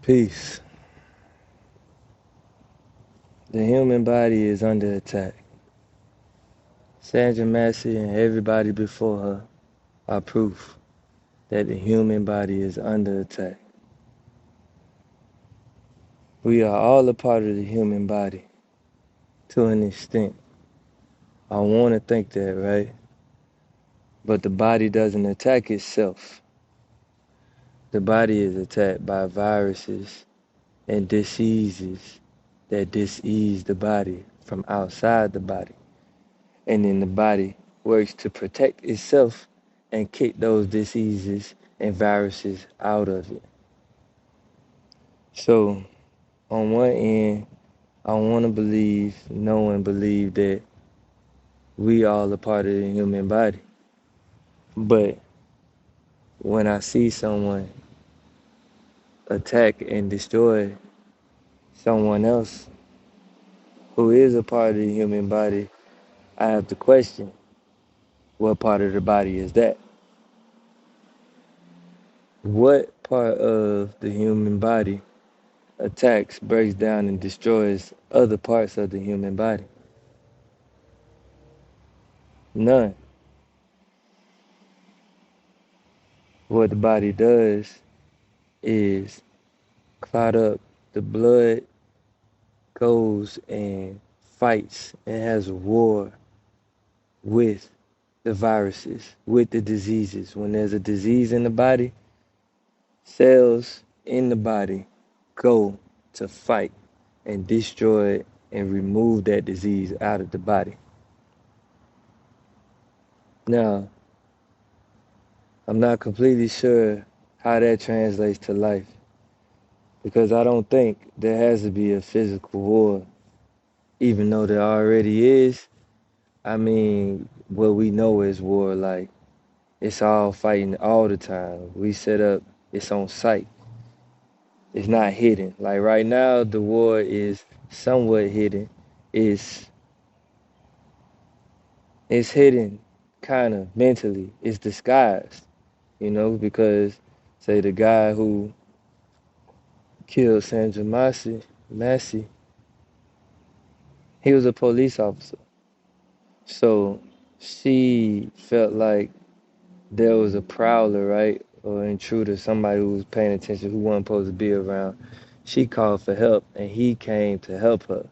Peace. The human body is under attack. Sandra Massey and everybody before her are proof that the human body is under attack. We are all a part of the human body to an extent. I want to think that, right? But the body doesn't attack itself. The body is attacked by viruses and diseases that disease the body from outside the body. And then the body works to protect itself and kick those diseases and viruses out of it. So, on one end, I want to know and believe that we all a part of the human body. But when I see someone attack and destroy someone else who is a part of the human body, I have to question what part of the body is that? What part of the human body attacks, breaks down, and destroys other parts of the human body? None. What the body does is clot up. The blood goes and fights and has a war with the viruses, with the diseases. When there's a disease in the body, cells in the body go to fight and destroy it and remove that disease out of the body. Now, I'm not completely sure how that translates to life because I don't think there has to be a physical war, even though there already is. I mean, what we know is war, like it's all fighting all the time. We set up, it's on site. It's not hidden. Like right now, the war is somewhat hidden. It's it's hidden kind of mentally. It's disguised, because say the guy who killed Sandra Massey, he was a police officer. So she felt like there was a prowler, right? Or intruder, somebody who was paying attention, who wasn't supposed to be around. She called for help and he came to help her.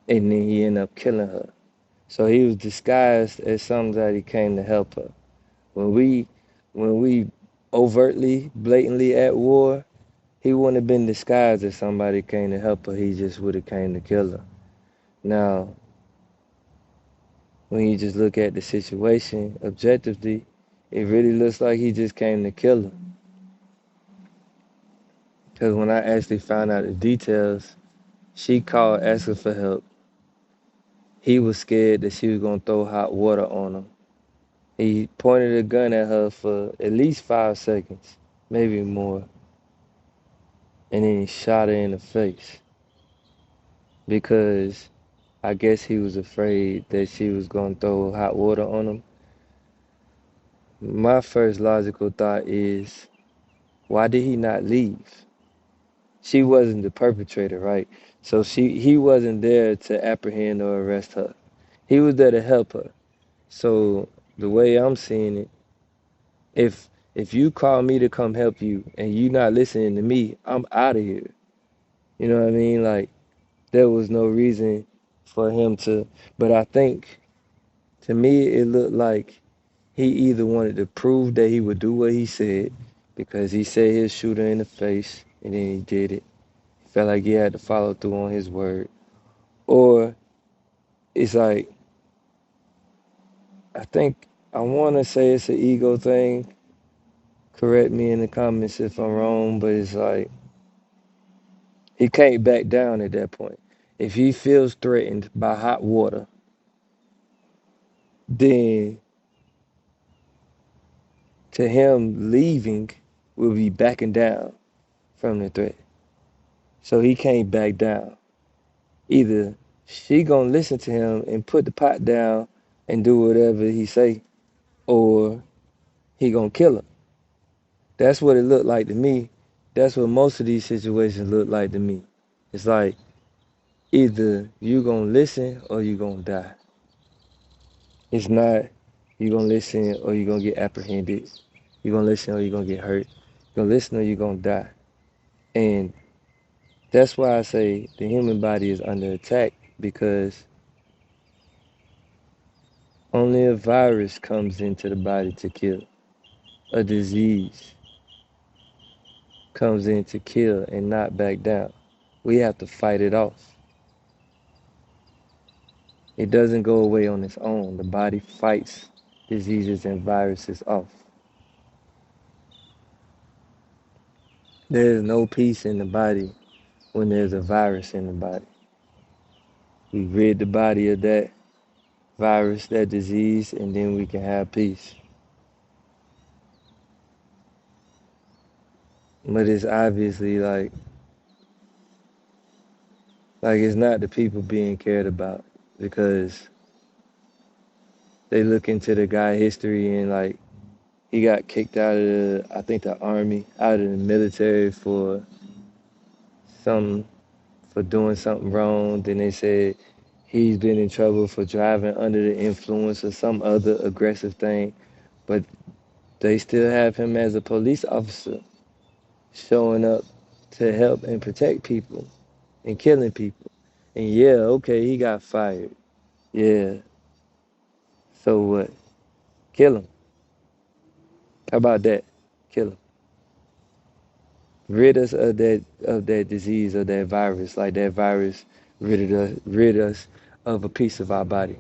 And then he ended up killing her. So he was disguised as somebody came to help her. When we overtly, blatantly at war, he wouldn't have been disguised as somebody came to help her. He just would have came to kill her. Now, when you just look at the situation objectively, it really looks like he just came to kill her. Because when I actually found out the details, she called asking for help. He was scared that she was going to throw hot water on him. He pointed a gun at her for at least 5 seconds, maybe more. And then he shot her in the face. Because I guess he was afraid that she was going to throw hot water on him. My first logical thought is, why did he not leave? She wasn't the perpetrator, right? So he wasn't there to apprehend or arrest her. He was there to help her. So the way I'm seeing it, if you call me to come help you and you not listening to me, I'm out of here. You know what I mean? Like there was no reason for him to. But I think to me it looked like he either wanted to prove that he would do what he said because he said he'd shoot her in the face and then he did it. He felt like he had to follow through on his word. Or it's like, I think I want to say it's an ego thing. Correct me in the comments if I'm wrong, but it's like he can't back down at that point. If he feels threatened by hot water, then to him leaving will be backing down from the threat. So he can't back down. Either she gonna listen to him and put the pot down and do whatever he say, or he gonna kill her. That's what it looked like to me. That's what most of these situations look like to me. It's like either you gonna listen or you gonna die. It's not you gonna listen or you gonna get apprehended. You gonna listen or you gonna get hurt. You gonna listen or you gonna die. And that's why I say the human body is under attack because only a virus comes into the body to kill. A disease comes in to kill and not back down. We have to fight it off. It doesn't go away on its own. The body fights diseases and viruses off. There is no peace in the body when there's a virus in the body. We rid the body of that virus, that disease, and then we can have peace. But it's obviously like it's not the people being cared about because they look into the guy history and like he got kicked out of the I think the army, out of the military some for doing something wrong. Then they said he's been in trouble for driving under the influence or some other aggressive thing. But they still have him as a police officer showing up to help and protect people and killing people. And yeah, okay, he got fired. Yeah, so what? Kill him. How about that? Kill him. Rid us of that disease or that virus, like that virus rid us of a piece of our body.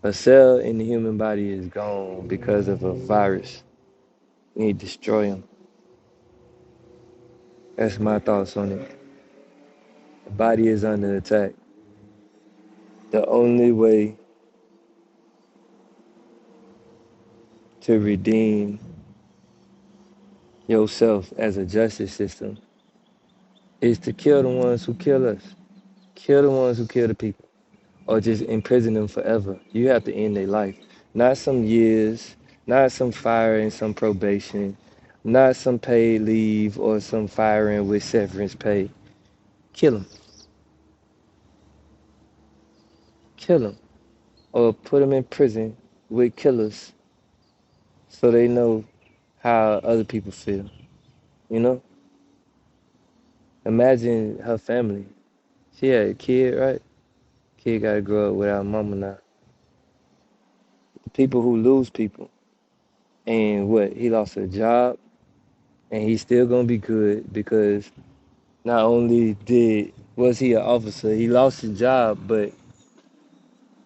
A cell in the human body is gone because of a virus. We need to destroy them. That's my thoughts on it. The body is under attack. The only way to redeem yourself as a justice system is to kill the ones who kill us. Kill the ones who kill the people. Or just imprison them forever. You have to end their life. Not some years, not some firing, some probation, not some paid leave or some firing with severance pay. Kill them. Kill them. Or put them in prison with killers so they know how other people feel. You know? Imagine her family. She had a kid, right? Kid got to grow up without mama now. The people who lose people. And what? He lost a job and he's still gonna be good because not only did was he an officer, he lost his job, but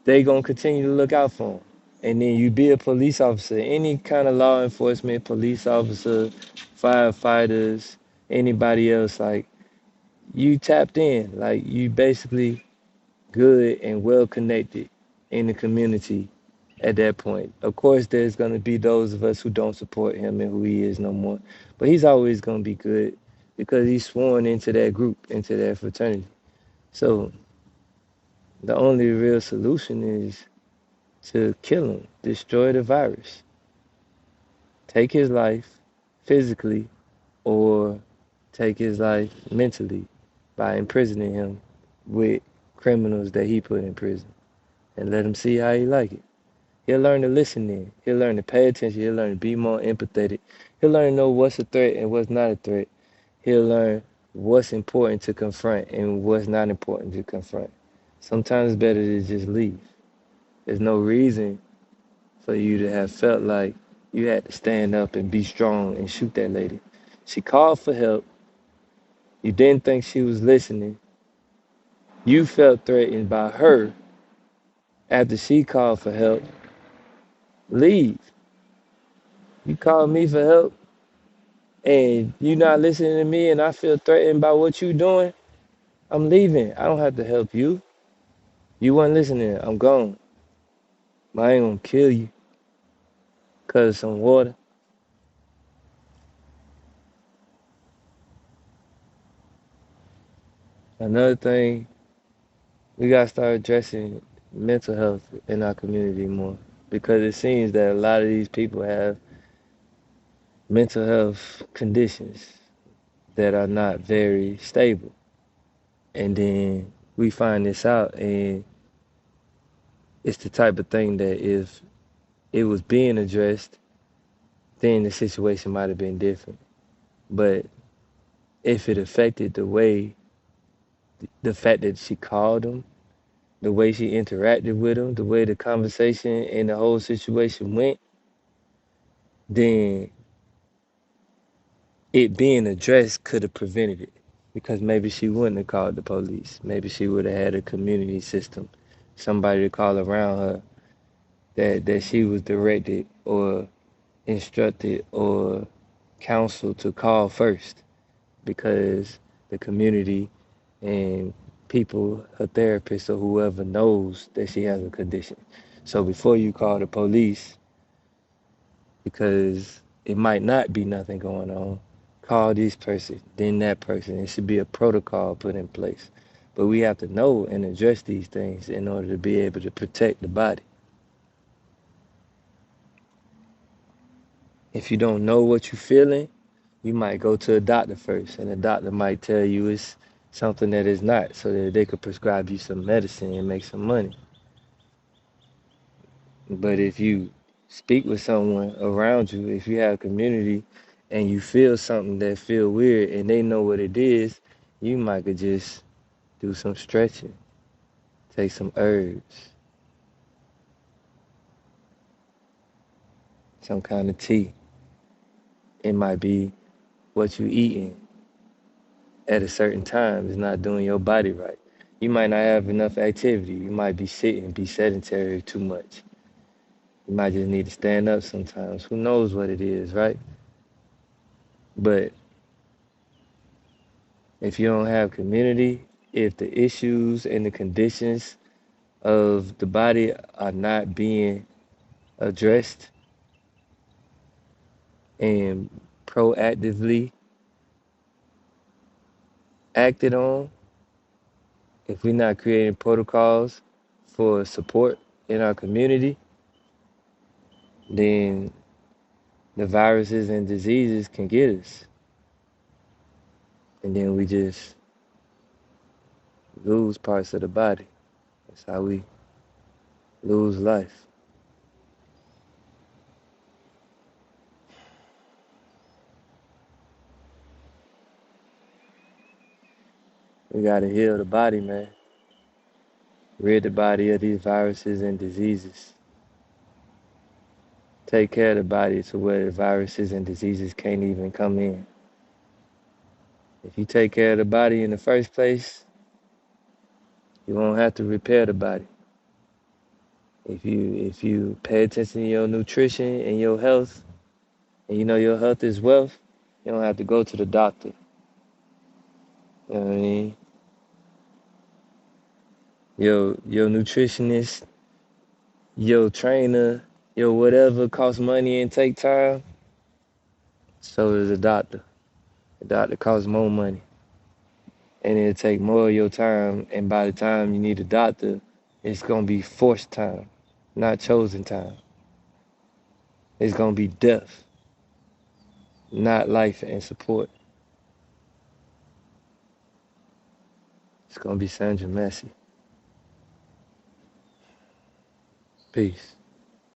they gonna continue to look out for him. And then you be a police officer, any kind of law enforcement, police officer, firefighters, anybody else, like you tapped in, like you basically good and well connected in the community at that point. Of course, there's going to be those of us who don't support him and who he is no more, but he's always going to be good because he's sworn into that group, into that fraternity. So the only real solution is to kill him, destroy the virus, take his life physically or take his life mentally by imprisoning him with criminals that he put in prison and let him see how he like it. He'll learn to listen then. He'll learn to pay attention. He'll learn to be more empathetic. He'll learn to know what's a threat and what's not a threat. He'll learn what's important to confront and what's not important to confront. Sometimes it's better to just leave. There's no reason for you to have felt like you had to stand up and be strong and shoot that lady. She called for help. You didn't think she was listening. You felt threatened by her after she called for help. Leave. You called me for help and you not listening to me and I feel threatened by what you doing. I'm leaving. I don't have to help you. You weren't listening. I'm gone. But I ain't gonna kill you because of some water. Another thing, we gotta start addressing mental health in our community more because it seems that a lot of these people have mental health conditions that are not very stable. And then we find this out, and it's the type of thing that if it was being addressed, then the situation might have been different. But if it affected the way, the fact that she called him, the way she interacted with him, the way the conversation and the whole situation went, then it being addressed could have prevented it. Because maybe she wouldn't have called the police. Maybe she would have had a community system, somebody to call around her that she was directed or instructed or counseled to call first, because the community and people, her therapist or whoever, knows that she has a condition. So before you call the police, because it might not be nothing going on, call this person, then that person. It should be a protocol put in place. But we have to know and address these things in order to be able to protect the body. If you don't know what you're feeling, you might go to a doctor first, and the doctor might tell you it's something that is not, so that they could prescribe you some medicine and make some money. But if you speak with someone around you, if you have community and you feel something that feel weird and they know what it is, you might could just do some stretching, take some herbs, some kind of tea. It might be what you eating at a certain time is not doing your body right. You might not have enough activity. You might be sitting, be sedentary too much. You might just need to stand up sometimes. Who knows what it is, right? But if you don't have community, if the issues and the conditions of the body are not being addressed and proactively acted on, if we're not creating protocols for support in our community, then the viruses and diseases can get us. And then we just lose parts of the body. That's how we lose life. We gotta heal the body, man. Rid the body of these viruses and diseases. Take care of the body to where the viruses and diseases can't even come in. If you take care of the body in the first place, you won't have to repair the body. If you pay attention to your nutrition and your health, and you know your health is wealth, you don't have to go to the doctor. You know what I mean? Your nutritionist, your trainer, your whatever costs money and take time. So does a doctor. The doctor costs more money, and it'll take more of your time. And by the time you need a doctor, it's gonna be forced time, not chosen time. It's gonna be death, not life and support. It's gonna be Sandra Massey. Peace.